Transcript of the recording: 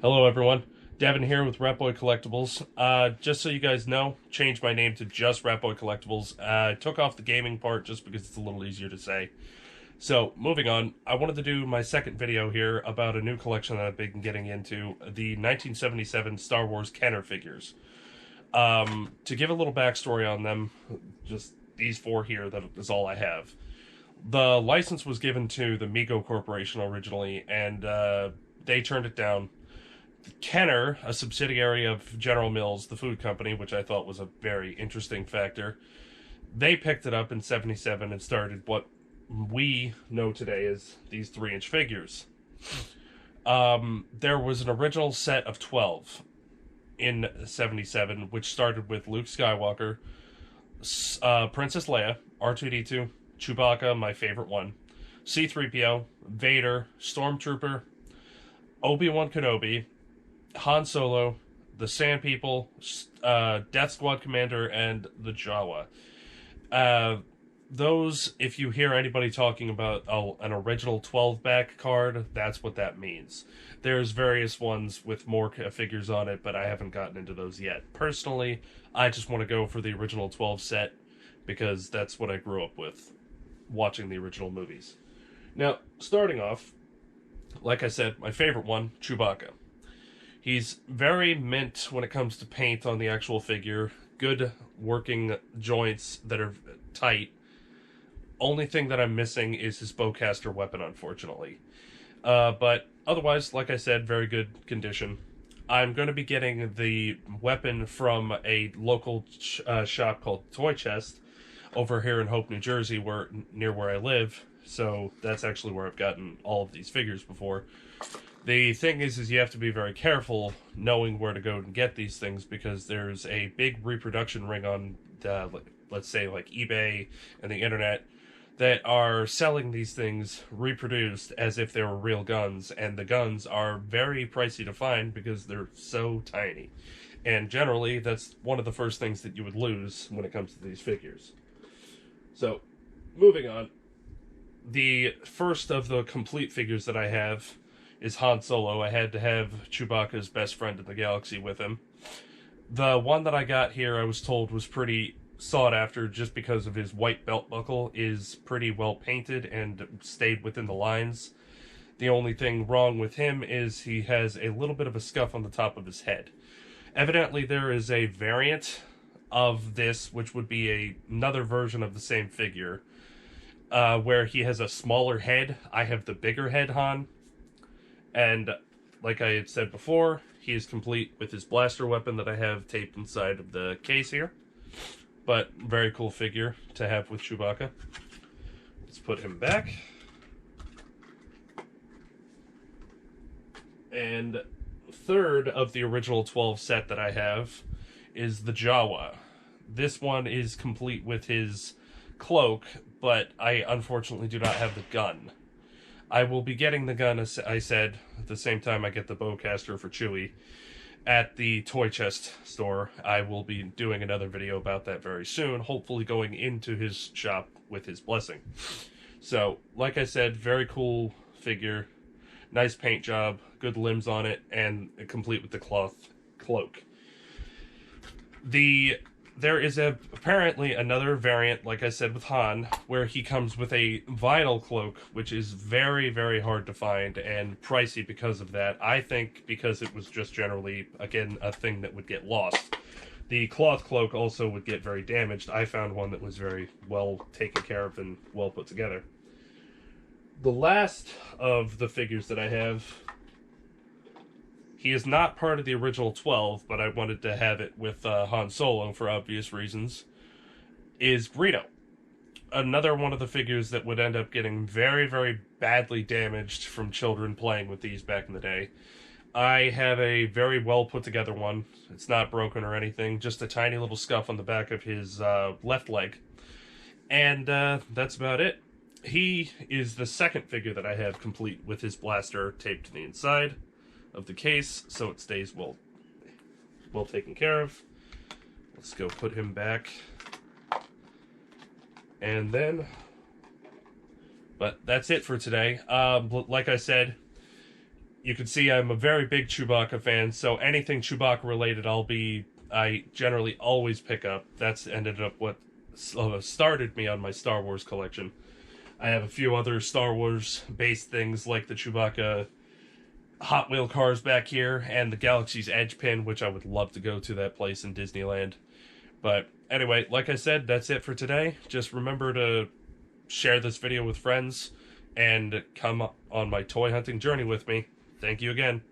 Hello, everyone. Devin here with Ratboy Collectibles. Just so you guys know, changed my name to just Ratboy Collectibles. I took off the gaming part just because it's a little easier to say. So, moving on, I wanted to do my second video here about a new collection that I've been getting into, the 1977 Star Wars Kenner figures. To give a little backstory on them, just these four here, that is all I have. The license was given to the Mego Corporation originally, and they turned it down. Kenner, a subsidiary of General Mills, the food company, which I thought was a very interesting factor, they picked it up in 77 and started what we know today as these 3-inch figures. There was an original set of 12 in 77, which started with Luke Skywalker, Princess Leia, R2-D2, Chewbacca, my favorite one, C-3PO, Vader, Stormtrooper, Obi-Wan Kenobi, Han Solo, the Sand People, Death Squad Commander, and the Jawa. Those, if you hear anybody talking about an original 12-back card, that's what that means. There's various ones with more figures on it, but I haven't gotten into those yet. Personally, I just want to go for the original 12 set, because that's what I grew up with, watching the original movies. Now, starting off, like I said, my favorite one, Chewbacca. He's very mint when it comes to paint on the actual figure. Good working joints that are tight. Only thing that I'm missing is his bowcaster weapon, unfortunately. But otherwise, like I said, very good condition. I'm going to be getting the weapon from a local shop called Toy Chest over here in Hope, New Jersey, near where I live. So that's actually where I've gotten all of these figures before. The thing is you have to be very careful knowing where to go and get these things, because there's a big reproduction ring on, let's say, like eBay and the internet, that are selling these things reproduced as if they were real guns, and the guns are very pricey to find because they're so tiny. And generally, that's one of the first things that you would lose when it comes to these figures. So, moving on. The first of the complete figures that I have is Han Solo. I had to have Chewbacca's best friend in the galaxy with him. The one that I got here, I was told, was pretty sought after just because of his white belt buckle is pretty well painted and stayed within the lines. The only thing wrong with him is he has a little bit of a scuff on the top of his head. Evidently, there is a variant of this, which would be another version of the same figure, where he has a smaller head. I have the bigger head Han. And like I had said before, he is complete with his blaster weapon that I have taped inside of the case here. But very cool figure to have with Chewbacca. Let's put him back. And third of the original 12 set that I have is the Jawa. This one is complete with his cloak, but I unfortunately do not have the gun. I will be getting the gun, as I said, at the same time I get the bowcaster for Chewie at the Toy Chest store. I will be doing another video about that very soon, hopefully going into his shop with his blessing. So, like I said, very cool figure, nice paint job, good limbs on it, and complete with the cloth cloak. There is apparently another variant, like I said, with Han, where he comes with a vinyl cloak, which is very, very hard to find and pricey because of that. I think because it was just generally, again, a thing that would get lost. The cloth cloak also would get very damaged. I found one that was very well taken care of and well put together. The last of the figures that I have, he is not part of the original 12, but I wanted to have it with Han Solo for obvious reasons, is Greedo. Another one of the figures that would end up getting very, very badly damaged from children playing with these back in the day. I have a very well put together one. It's not broken or anything, just a tiny little scuff on the back of his left leg. And that's about it. He is the second figure that I have complete with his blaster taped to the inside of the case, so it stays well taken care of. Let's go put him back. And then, but that's it for today. Like I said, You can see I'm a very big Chewbacca fan, so anything Chewbacca related, I generally always pick up. That's ended up what started me on my Star Wars collection. I have a few other Star Wars based things like the Chewbacca Hot Wheel cars back here and the Galaxy's Edge pin, which I would love to go to that place in Disneyland. But anyway, like I said, that's it for today. Just remember to share this video with friends and come on my toy hunting journey with me. Thank you again.